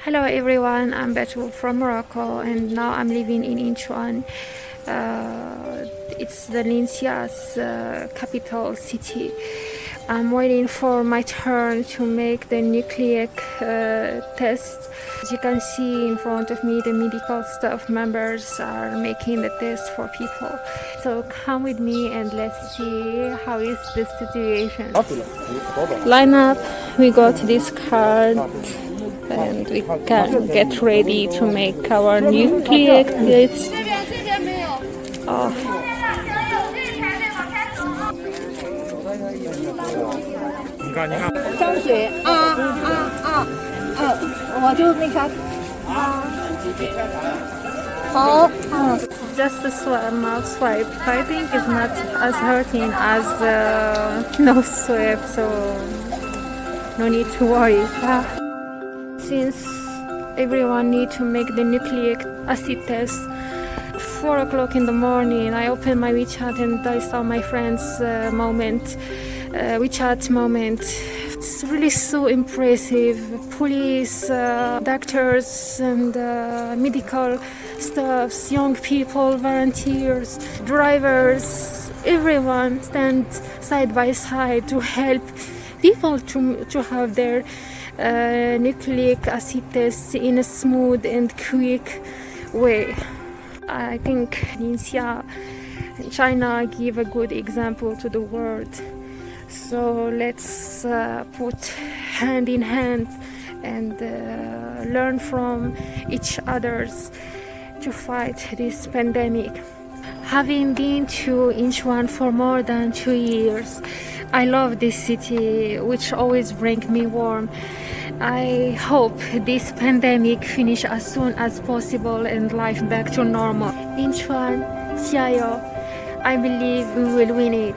Hello everyone, I'm Betul from Morocco and now I'm living in Enchouan. It's the Ningxia's capital city. I'm waiting for my turn to make the nucleic test. As you can see in front of me, the medical staff members are making the test for people. So come with me and let's see how is the situation. Line up, we got this card and we can get ready to make our nucleic test. Oh. 张嘴我就那啥好 Just a mouth swipe. I think it's not as hurting as nose swipe, so no need to worry. Since everyone needs to make the nucleic acid test, 4 o'clock in the morning, I opened my WeChat and I saw my friend's WeChat moment. It's really so impressive. Police, doctors and medical staffs, young people, volunteers, drivers, everyone stand side by side to help people to have their nucleic acid tests in a smooth and quick way. I think Ningxia and China give a good example to the world. So let's put hand in hand and learn from each others to fight this pandemic. Having been to Enchouan for more than 2 years, I love this city, which always brings me warm. I hope this pandemic finish as soon as possible and life back to normal. Enchouan, 加油! I believe we will win it.